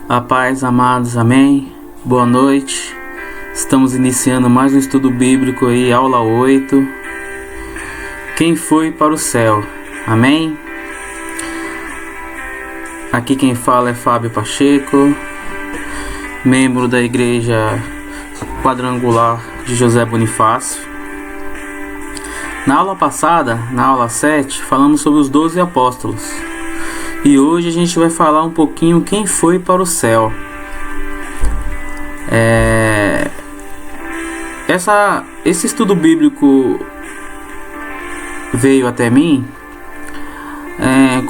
A paz, amados, amém. Boa noite. Estamos iniciando mais um estudo bíblico aí, aula 8. Quem foi para o céu? Amém? Aqui quem fala é Fábio Pacheco, membro da Igreja Quadrangular de José Bonifácio. Na aula passada, na aula 7, falamos sobre os 12 apóstolos. E hoje a gente vai falar um pouquinho quem foi para o céu. Esse estudo bíblico veio até mim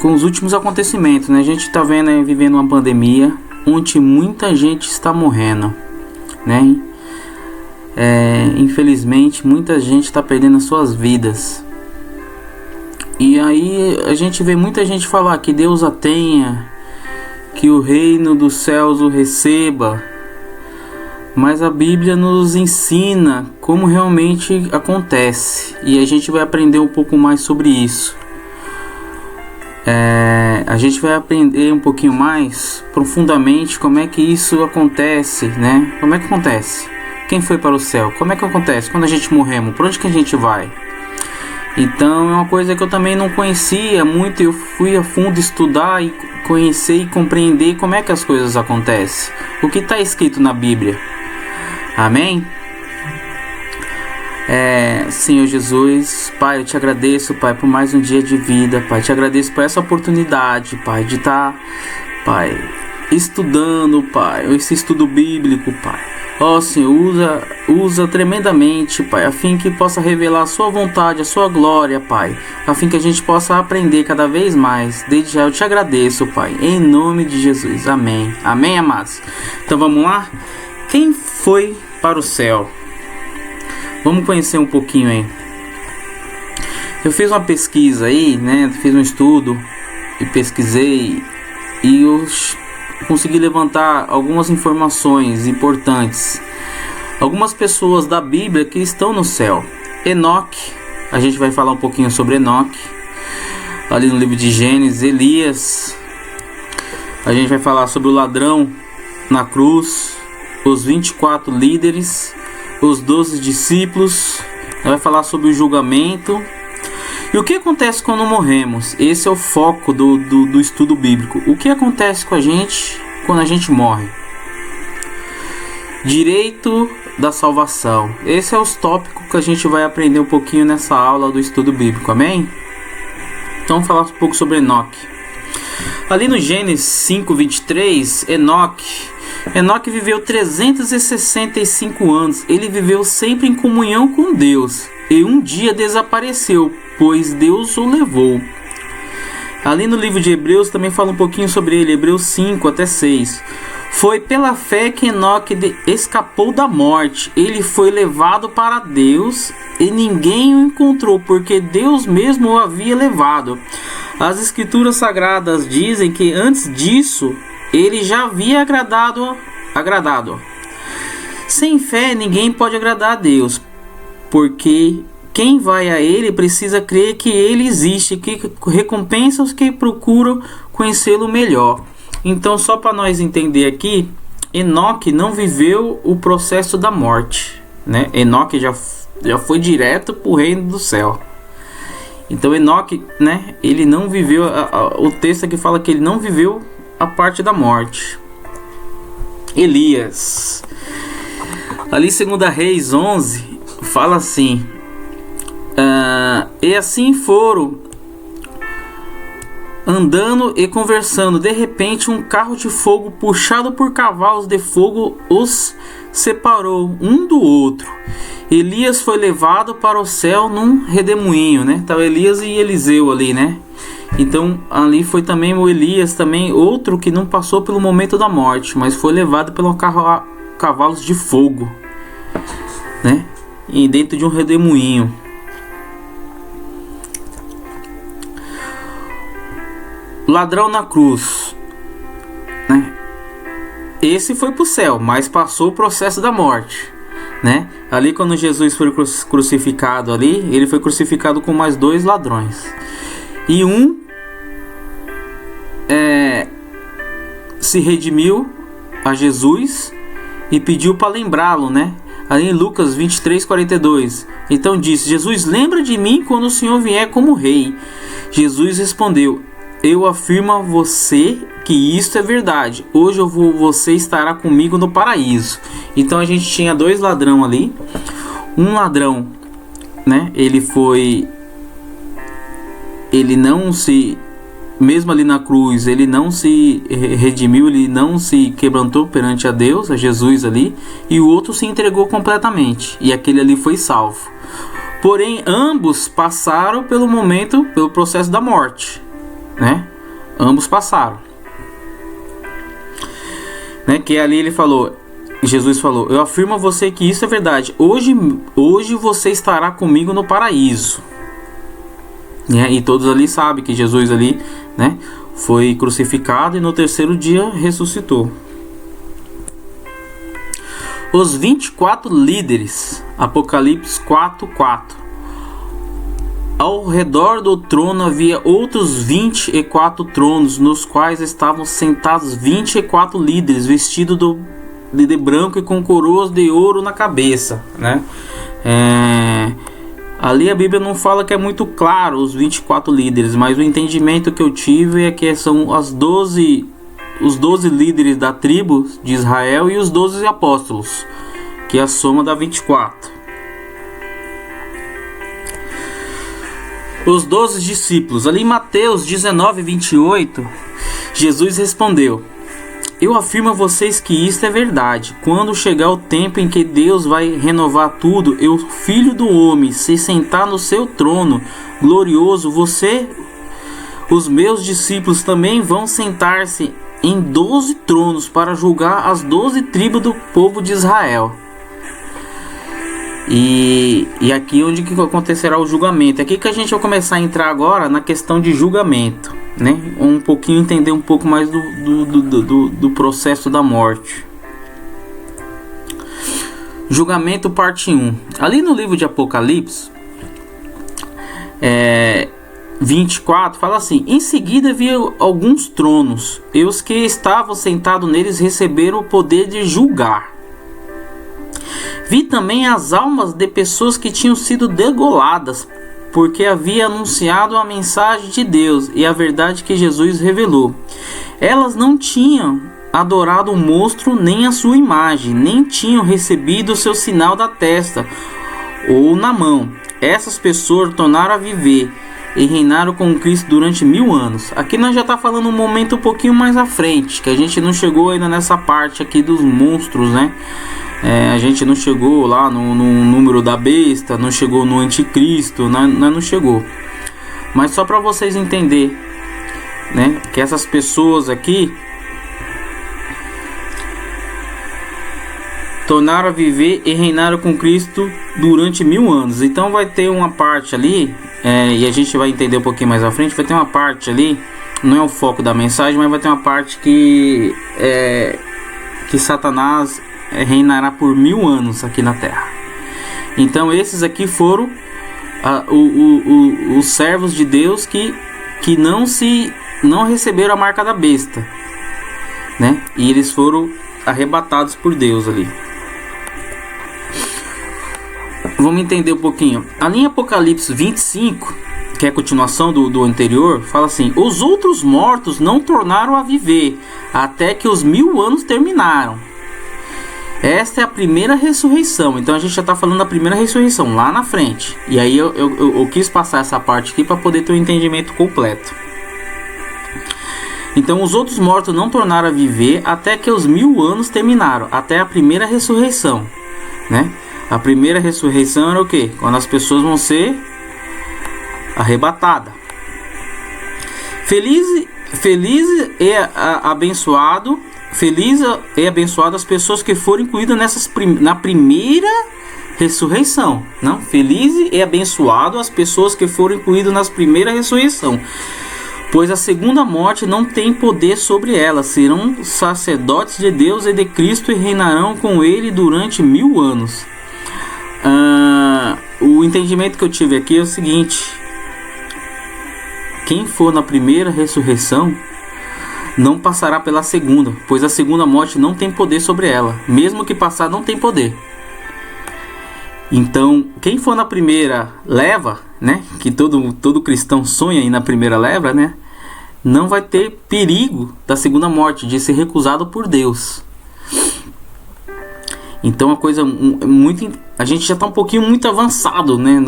com os últimos acontecimentos, né? A gente está vivendo uma pandemia onde muita gente está morrendo, né? Infelizmente muita gente está perdendo as suas vidas. E aí a gente vê muita gente falar que Deus a tenha, que o reino dos céus o receba. Mas a Bíblia nos ensina como realmente acontece. E a gente vai aprender um pouco mais sobre isso. A gente vai aprender um pouquinho mais profundamente como é que isso acontece, né? Como é que acontece? Quem foi para o céu? Como é que acontece? Quando a gente morremos, por onde que a gente vai? Então é uma coisa que eu também não conhecia muito. Eu fui a fundo estudar e conhecer e compreender como é que as coisas acontecem. O que está escrito na Bíblia. Amém? Senhor Jesus, Pai, eu te agradeço, Pai, por mais um dia de vida, Pai. Te agradeço por essa oportunidade, Pai, de estar, Pai, estudando, Pai, esse estudo bíblico, Pai. Ó Senhor, usa tremendamente, Pai, a fim que possa revelar a sua vontade, a sua glória, Pai, a fim que a gente possa aprender cada vez mais. Desde já eu te agradeço, Pai, em nome de Jesus, amém. Amém, amados? Então vamos lá? Quem foi para o céu? Vamos conhecer um pouquinho aí. Eu fiz uma pesquisa aí, né? Fiz um estudo e pesquisei e eu consegui levantar algumas informações importantes. Algumas pessoas da Bíblia que estão no céu. Enoque, a gente vai falar um pouquinho sobre Enoque. Ali no livro de Gênesis. Elias, a gente vai falar sobre o ladrão na cruz. Os 24 líderes, os 12 discípulos, vai falar sobre o julgamento. E o que acontece quando morremos? Esse é o foco do estudo bíblico. O que acontece com a gente quando a gente morre? Direito da salvação. Esse é os tópicos que a gente vai aprender um pouquinho nessa aula do estudo bíblico, amém? Então vamos falar um pouco sobre Enoque. Ali no Gênesis 5:23, Enoque viveu 365 anos. Ele viveu sempre em comunhão com Deus. E um dia desapareceu, pois Deus o levou. Ali no livro de Hebreus também fala um pouquinho sobre ele. Hebreus 5-6. Foi pela fé que Enoque escapou da morte. Ele foi levado para Deus e ninguém o encontrou, porque Deus mesmo o havia levado. As escrituras sagradas dizem que antes disso ele já havia agradado. Sem fé ninguém pode agradar a Deus, porque quem vai a ele precisa crer que ele existe, que recompensa os que procuram conhecê-lo melhor. Então, só para nós entender aqui, Enoque não viveu o processo da morte, né? Enoque já foi direto para o reino do céu. Então Enoque, né, ele não viveu, o texto aqui fala que ele não viveu a parte da morte. Elias, ali 2 Reis 11, fala assim: e assim foram andando e conversando. De repente um carro de fogo puxado por cavalos de fogo os separou um do outro. Elias foi levado para o céu num redemoinho, né? Tava Elias e Eliseu ali, né? Então ali foi também o Elias, também outro que não passou pelo momento da morte, mas foi levado pelos cavalos de fogo, né? E dentro de um redemoinho. Ladrão na cruz, né? Esse foi para o céu, mas passou o processo da morte, né? Ali quando Jesus foi crucificado ali, ele foi crucificado com mais 2 ladrões. E um se redimiu a Jesus e pediu para lembrá-lo, né? Ali em Lucas 23:42. Então disse: Jesus, lembra de mim quando o Senhor vier como rei. Jesus respondeu: eu afirmo a você que isto é verdade. Hoje você estará comigo no paraíso. Então a gente tinha dois ladrões ali. Um ladrão, né? Mesmo ali na cruz, ele não se redimiu, ele não se quebrantou perante a Deus, a Jesus ali, e o outro se entregou completamente, e aquele ali foi salvo. Porém, ambos passaram pelo processo da morte, né? Ambos passaram, né? Que ali Jesus falou: eu afirmo a você que isso é verdade. Hoje você estará comigo no paraíso. E todos ali sabem que Jesus ali, né, foi crucificado e no terceiro dia ressuscitou. Os 24 líderes, Apocalipse 4:4. Ao redor do trono havia outros 24 tronos, nos quais estavam sentados 24 líderes, vestidos de branco e com coroas de ouro na cabeça, né? Ali a Bíblia não fala que é muito claro os 24 líderes, mas o entendimento que eu tive é que são os 12 líderes da tribo de Israel e os 12 apóstolos, que é a soma da 24. Os 12 discípulos, ali em Mateus 19:28, Jesus respondeu: eu afirmo a vocês que isto é verdade. Quando chegar o tempo em que Deus vai renovar tudo, e o Filho do Homem se sentar no seu trono glorioso, os meus discípulos também vão sentar-se em 12 tronos para julgar as 12 tribos do povo de Israel. E aqui onde que acontecerá o julgamento. É aqui que a gente vai começar a entrar agora na questão de julgamento, né? Um pouquinho, entender um pouco mais do processo da morte. Julgamento, parte 1. Ali no livro de Apocalipse 24 fala assim: em seguida vi alguns tronos, e os que estavam sentados neles receberam o poder de julgar. Vi também as almas de pessoas que tinham sido degoladas, porque havia anunciado a mensagem de Deus e a verdade que Jesus revelou. Elas não tinham adorado o monstro nem a sua imagem, nem tinham recebido o seu sinal da testa ou na mão. Essas pessoas tornaram a viver e reinaram com Cristo durante 1000 anos. Aqui nós já está falando um momento um pouquinho mais à frente, que a gente não chegou ainda nessa parte aqui dos monstros, né? A gente não chegou lá no número da besta, não chegou no anticristo, não chegou. Mas só para vocês entenderem, né, que essas pessoas aqui tornaram a viver e reinaram com Cristo durante 1000 anos. Então vai ter uma parte ali, e a gente vai entender um pouquinho mais à frente, vai ter uma parte ali, não é o foco da mensagem, mas vai ter uma parte que Satanás reinará por 1000 anos aqui na terra. Então esses aqui foram os servos de Deus que não receberam a marca da besta, né? E eles foram arrebatados por Deus ali. Vamos entender um pouquinho. Ali em Apocalipse 25, que é a continuação do anterior, fala assim: os outros mortos não tornaram a viver até que os 1000 anos terminaram. Esta é a primeira ressurreição. Então a gente já está falando da primeira ressurreição lá na frente. E aí eu quis passar essa parte aqui para poder ter um entendimento completo. Então os outros mortos não tornaram a viver até que os 1000 anos terminaram, até a primeira ressurreição, né? A primeira ressurreição era o quê? Quando as pessoas vão ser arrebatadas. Feliz e abençoado as pessoas que foram incluídas na primeira ressurreição. Não? Feliz e abençoado as pessoas que foram incluídas nas primeiras ressurreição. Pois a segunda morte não tem poder sobre elas. Serão sacerdotes de Deus e de Cristo e reinarão com ele durante 1000 anos. O entendimento que eu tive aqui é o seguinte: quem for na primeira ressurreição não passará pela segunda, pois a segunda morte não tem poder sobre ela. Mesmo que passar, não tem poder. Então, quem for na primeira leva, né, que todo cristão sonha em ir na primeira leva, né, não vai ter perigo da segunda morte, de ser recusado por Deus. Então, a coisa muito, a gente já está um pouquinho muito avançado, né,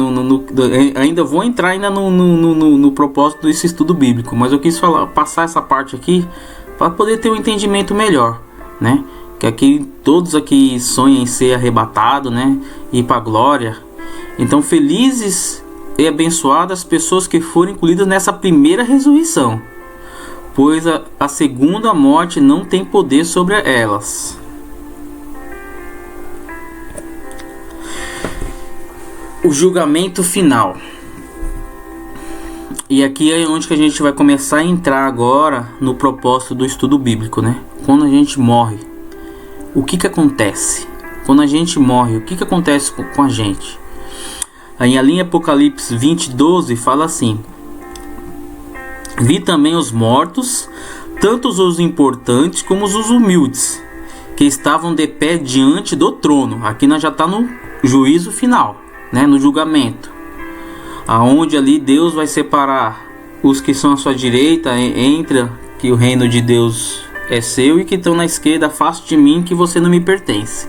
ainda vou entrar ainda no propósito desse estudo bíblico, mas eu quis passar essa parte aqui para poder ter um entendimento melhor, né? Que aqui todos aqui sonham em ser arrebatado, né, ir para a glória. Então, felizes e abençoadas as pessoas que forem incluídas nessa primeira ressurreição, pois a segunda morte não tem poder sobre elas. O julgamento final. E aqui é onde que a gente vai começar a entrar agora no propósito do estudo bíblico, né? Quando a gente morre, o que acontece? Quando a gente morre, o que acontece com a gente? Aí ali em Apocalipse 20:12 fala assim: vi também os mortos, tanto os importantes como os humildes, que estavam de pé diante do trono. Aqui nós já está no juízo final, né? No julgamento, aonde ali Deus vai separar os que são à sua direita, entre que o reino de Deus é seu, e que estão na esquerda, afaste de mim que você não me pertence.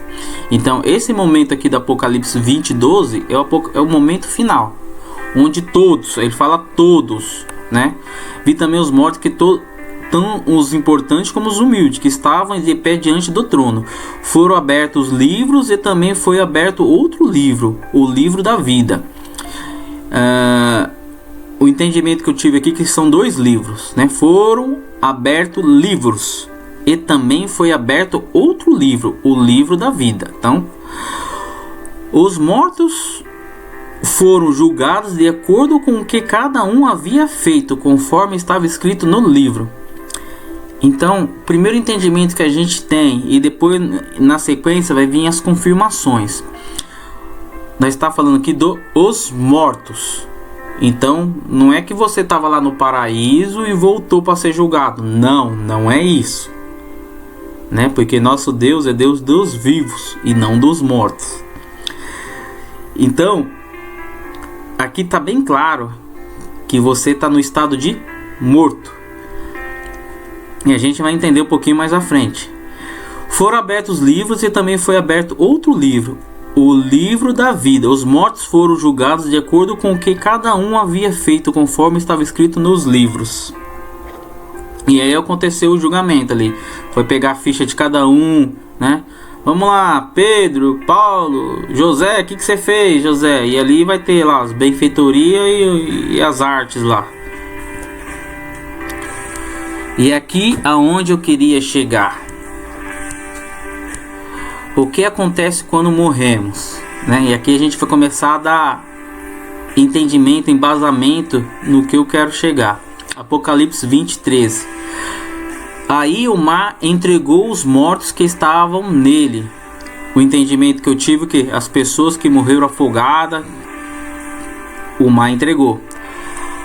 Então esse momento aqui do Apocalipse 20:12 é o momento final, onde todos, ele fala todos, né? Vi também os mortos, que tão os importantes como os humildes, que estavam de pé diante do trono. Foram abertos livros, e também foi aberto outro livro, o livro da vida. O entendimento que eu tive aqui, que são dois livros, né? Foram abertos livros, e também foi aberto outro livro, o livro da vida. Então, os mortos foram julgados de acordo com o que cada um havia feito, conforme estava escrito no livro. Então, o primeiro entendimento que a gente tem, e depois na sequência vai vir as confirmações. Nós está falando aqui dos mortos. Então, não é que você estava lá no paraíso e voltou para ser julgado. Não é isso, né? Porque nosso Deus é Deus dos vivos e não dos mortos. Então, aqui está bem claro que você está no estado de morto. E a gente vai entender um pouquinho mais à frente. Foram abertos livros, e também foi aberto outro livro, o livro da vida. Os mortos foram julgados de acordo com o que cada um havia feito, conforme estava escrito nos livros. E aí aconteceu o julgamento ali. Foi pegar a ficha de cada um, né? Vamos lá, Pedro, Paulo, José, o que você fez, José? E ali vai ter lá as benfeitorias e as artes lá. E aqui aonde eu queria chegar. O que acontece quando morremos, né? E aqui a gente vai começar a dar entendimento, embasamento no que eu quero chegar. Apocalipse 20:13. Aí o mar entregou os mortos que estavam nele. O entendimento que eu tive é que as pessoas que morreram afogadas, o mar entregou.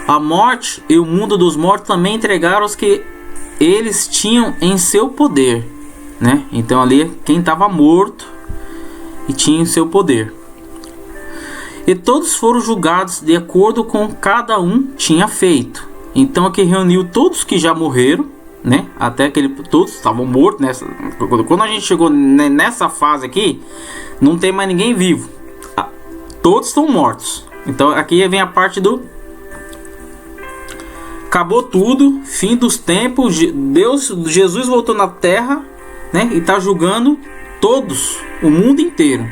A morte e o mundo dos mortos também entregaram os que eles tinham em seu poder, né? Então ali quem estava morto e tinha em seu poder. E todos foram julgados de acordo com o que cada um tinha feito. Então aqui reuniu todos que já morreram, né? Até que todos estavam mortos nessa. Quando a gente chegou nessa fase aqui, não tem mais ninguém vivo. Todos estão mortos. Então aqui vem a parte do acabou tudo, fim dos tempos. Jesus voltou na terra, né? E está julgando todos, o mundo inteiro.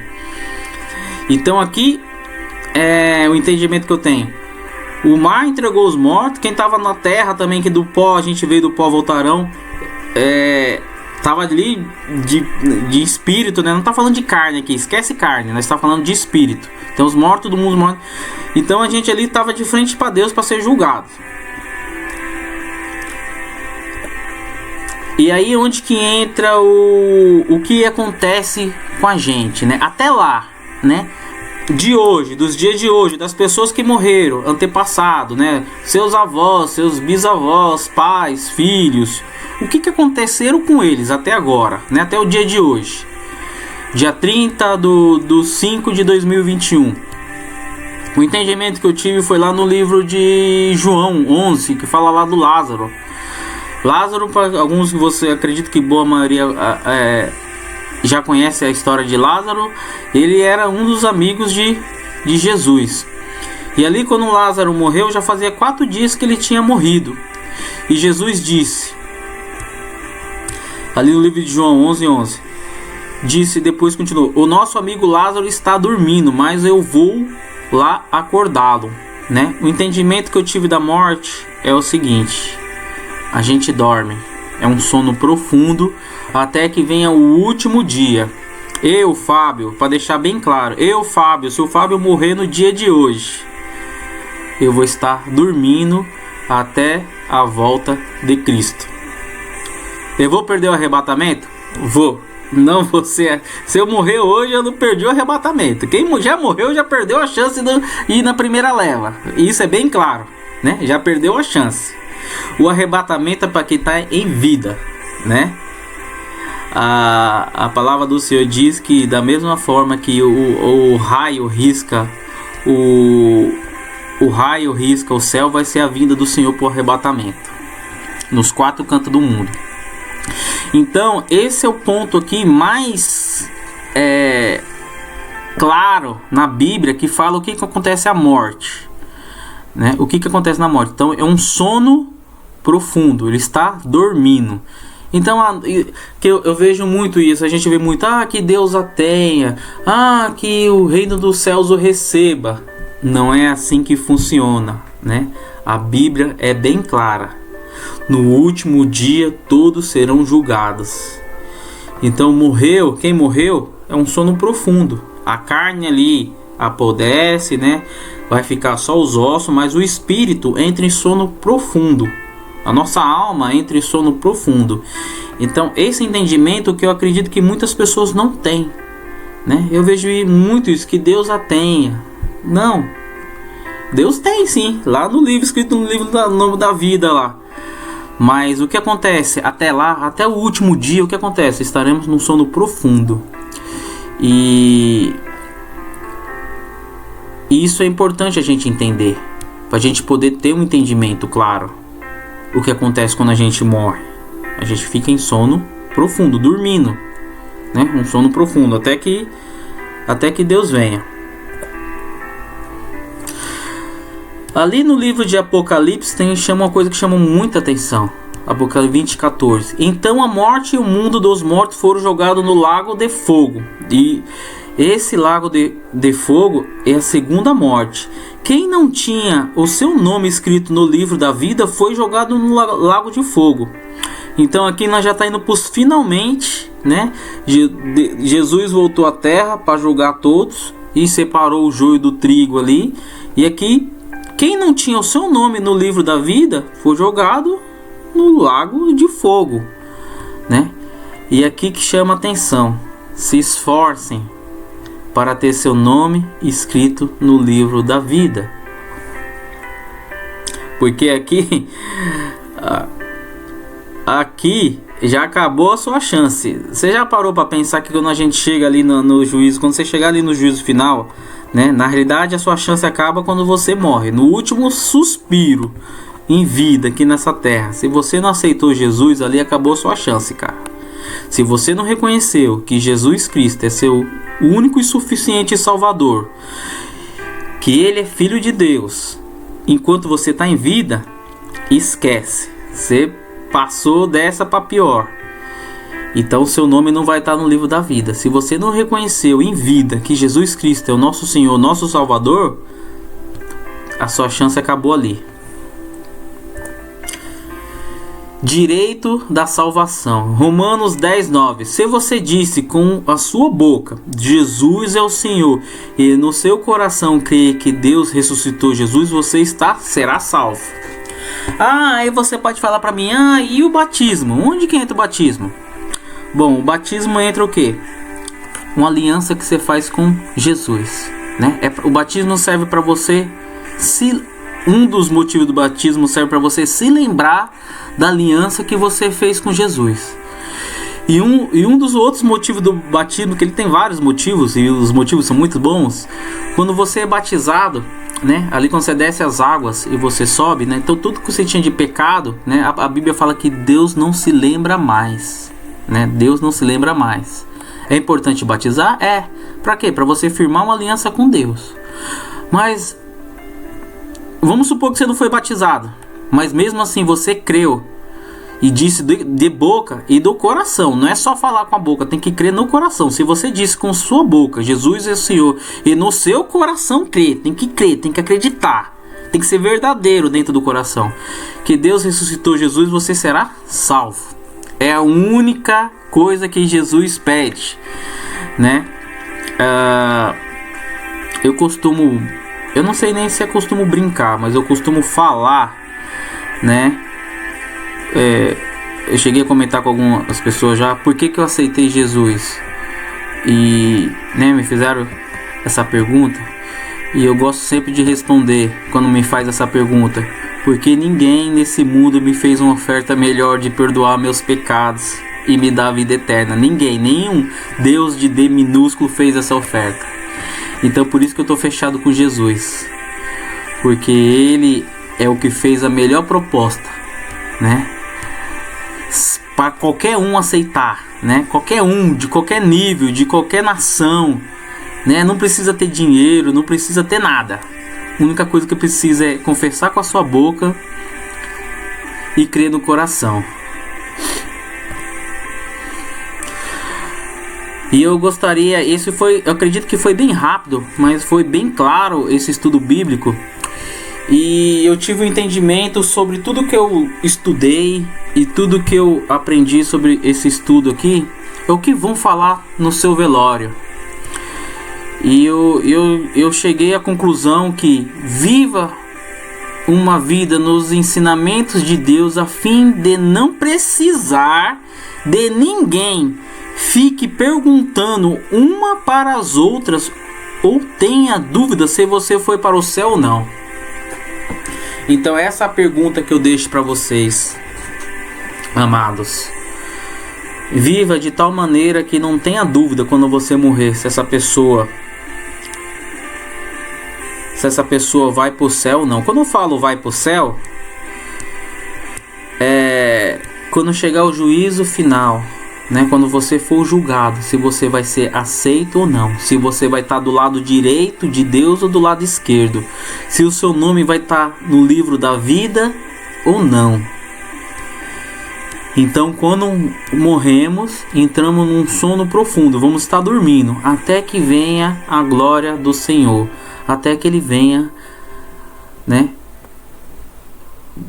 Então aqui é o entendimento que eu tenho. O mar entregou os mortos. Quem estava na terra também, que do pó a gente veio, do pó voltarão, estava ali de espírito, né? Não está falando de carne aqui, esquece carne, nós estamos falando de espírito. Então os mortos do mundo morto. Então a gente ali estava de frente para Deus para ser julgado. E aí onde que entra o que acontece com a gente, né? Até lá, né? de hoje, dos dias de hoje, das pessoas que morreram, antepassado, né? Seus avós, seus bisavós, pais, filhos. O que aconteceram com eles até agora, né? Até o dia de hoje. Dia 30 do 5 de 2021. O entendimento que eu tive foi lá no livro de João 11, que fala lá do Lázaro. Lázaro, para alguns que você acredita que boa maioria já conhece a história de Lázaro, ele era um dos amigos de Jesus. E ali quando Lázaro morreu, já fazia 4 dias que ele tinha morrido. E Jesus disse, ali no livro de João 11:11, disse, depois continuou: o nosso amigo Lázaro está dormindo, mas eu vou lá acordá-lo, né? O entendimento que eu tive da morte é o seguinte: a gente dorme, é um sono profundo até que venha o último dia. Eu, Fábio, para deixar bem claro, eu, Fábio, se o Fábio morrer no dia de hoje, eu vou estar dormindo até a volta de Cristo. Eu vou perder o arrebatamento? Vou. Não você. Se eu morrer hoje, eu não perdi o arrebatamento. Quem já morreu já perdeu a chance de ir na primeira leva. Isso é bem claro, né? Já perdeu a chance. O arrebatamento é para quem está em vida, né? A palavra do Senhor diz que da mesma forma que o raio risca o raio risca o céu, vai ser a vinda do Senhor por arrebatamento nos 4 cantos do mundo. Então esse é o ponto aqui mais claro na Bíblia, que fala o que acontece à morte, né? O que acontece na morte. Então é um sono profundo, ele está dormindo. Então que eu vejo muito isso, a gente vê muito, que Deus a tenha, que o reino dos céus o receba. Não é assim que funciona, né? A Bíblia é bem clara: no último dia todos serão julgados. Então quem morreu é um sono profundo. A carne ali apodrece, né? Vai ficar só os ossos, mas o espírito entra em sono profundo. A nossa alma entra em sono profundo. Então esse entendimento que eu acredito que muitas pessoas não têm, né? Eu vejo muito isso, que Deus a tenha. Não, Deus tem sim, lá no livro, escrito no livro do nome da vida lá. Mas o que acontece até lá, até o último dia, o que acontece? Estaremos num sono profundo. E isso é importante a gente entender, para a gente poder ter um entendimento claro. O que acontece quando a gente morre? A gente fica em sono profundo, dormindo, né? Um sono profundo, até que Deus venha. Ali no livro de Apocalipse chama uma coisa que chama muita atenção. Apocalipse 20:14. Então a morte e o mundo dos mortos foram jogados no lago de fogo. E esse lago de fogo é a segunda morte. Quem não tinha o seu nome escrito no livro da vida foi jogado no lago de fogo. Então aqui nós já está indo para os finalmente, né? Jesus voltou à terra para julgar todos e separou o joio do trigo ali. E aqui, quem não tinha o seu nome no livro da vida foi jogado no lago de fogo, né? E aqui que chama atenção: se esforcem para ter seu nome escrito no livro da vida. Porque aqui já acabou a sua chance. Você já parou para pensar que quando a gente chega ali no juízo, quando você chegar ali no juízo final, né, na realidade a sua chance acaba quando você morre, no último suspiro em vida aqui nessa terra. Se você não aceitou Jesus, ali acabou a sua chance, cara. Se você não reconheceu que Jesus Cristo é seu único e suficiente Salvador, que Ele é Filho de Deus, enquanto você está em vida, esquece. Você passou dessa para pior. Então seu nome não vai estar no livro da vida. Se você não reconheceu em vida que Jesus Cristo é o nosso Senhor, nosso Salvador, a sua chance acabou ali. Direito da salvação. Romanos 10:9. Se você disse com a sua boca Jesus é o Senhor, e no seu coração crê que Deus ressuscitou Jesus, você será salvo. Aí você pode falar para mim: e o batismo? Onde que entra o batismo? Bom, o batismo entra o quê? Uma aliança que você faz com Jesus. né? O batismo serve para você um dos motivos do batismo serve para você se lembrar da aliança que você fez com Jesus. E um dos outros motivos do batismo, que ele tem vários motivos, e os motivos são muito bons. Quando você é batizado, né, ali quando você desce as águas e você sobe, né, então tudo que você tinha de pecado, né, a Bíblia fala que Deus não se lembra mais, né? Deus não se lembra mais. É importante batizar? É. Para quê? Para você firmar uma aliança com Deus. Mas vamos supor que você não foi batizado, mas mesmo assim você creu e disse de boca e do coração. Não é só falar com a boca, tem que crer no coração. Se você disse com sua boca, Jesus é o Senhor, e no seu coração crer, tem que acreditar, tem que ser verdadeiro dentro do coração, que Deus ressuscitou Jesus, você será salvo. É a única coisa que Jesus pede, né? Eu não sei nem se eu costumo brincar, mas eu costumo falar, né? Eu cheguei a comentar com algumas pessoas já por que eu aceitei Jesus, e, né, me fizeram essa pergunta, e eu gosto sempre de responder quando me faz essa pergunta: porque ninguém nesse mundo me fez uma oferta melhor de perdoar meus pecados e me dar a vida eterna. Ninguém, nenhum Deus de D minúsculo fez essa oferta. Então por isso que eu estou fechado com Jesus, porque Ele é o que fez a melhor proposta, né, para qualquer um aceitar, né? Qualquer um, de qualquer nível, de qualquer nação, né? Não precisa ter dinheiro, não precisa ter nada. A única coisa que precisa é confessar com a sua boca e crer no coração. E eu gostaria, eu acredito que foi bem rápido, mas foi bem claro esse estudo bíblico. E eu tive um entendimento sobre tudo que eu estudei e tudo que eu aprendi sobre esse estudo aqui. É o que vão falar no seu velório. E eu cheguei à conclusão que viva uma vida nos ensinamentos de Deus, a fim de não precisar de ninguém fique perguntando uma para as outras, ou tenha dúvida se você foi para o céu ou não. Então essa é a pergunta que eu deixo para vocês, amados. Viva de tal maneira que não tenha dúvida quando você morrer se essa pessoa vai para o céu ou não. Quando eu falo vai para o céu, quando chegar o juízo final, né? Quando você for julgado, se você vai ser aceito ou não, se você vai estar do lado direito de Deus ou do lado esquerdo, se o seu nome vai estar no livro da vida ou não. Então quando morremos, entramos num sono profundo, vamos estar dormindo até que venha a glória do Senhor, até que Ele venha, né?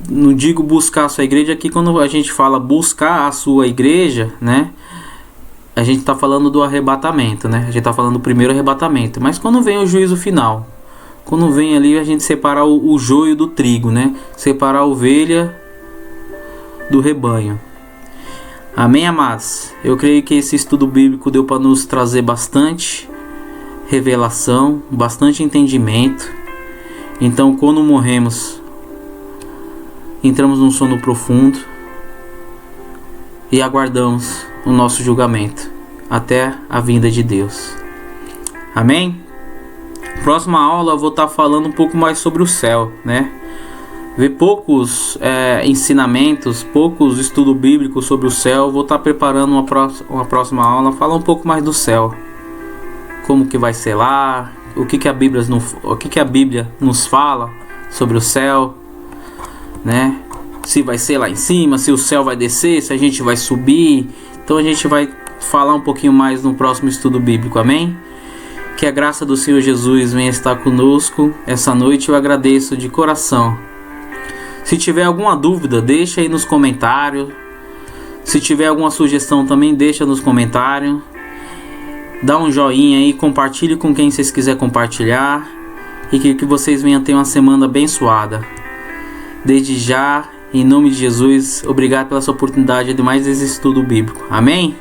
Não digo buscar a sua igreja, aqui quando a gente fala buscar a sua igreja, né, a gente está falando do arrebatamento, né? A gente está falando do primeiro arrebatamento. Mas quando vem o juízo final, quando vem ali a gente separar o joio do trigo, né? Separar a ovelha do rebanho. Amém, amados? Eu creio que esse estudo bíblico deu para nos trazer bastante revelação, bastante entendimento. Então quando morremos, entramos num sono profundo e aguardamos o nosso julgamento até a vinda de Deus. Amém? Próxima aula eu vou estar falando um pouco mais sobre o céu, né? Ver poucos ensinamentos, poucos estudos bíblicos sobre o céu. Vou estar preparando uma próxima aula, falar um pouco mais do céu, como que vai ser lá, o que a Bíblia nos fala sobre o céu, né? Se vai ser lá em cima, se o céu vai descer, se a gente vai subir. Então a gente vai falar um pouquinho mais no próximo estudo bíblico, amém? Que a graça do Senhor Jesus venha estar conosco essa noite. Eu agradeço de coração. Se tiver alguma dúvida, deixa aí nos comentários. Se tiver alguma sugestão também, deixa nos comentários. Dá um joinha aí, compartilhe com quem vocês quiserem compartilhar. E que vocês venham ter uma semana abençoada. Desde já, em nome de Jesus, obrigado pela sua oportunidade de mais esse estudo bíblico. Amém?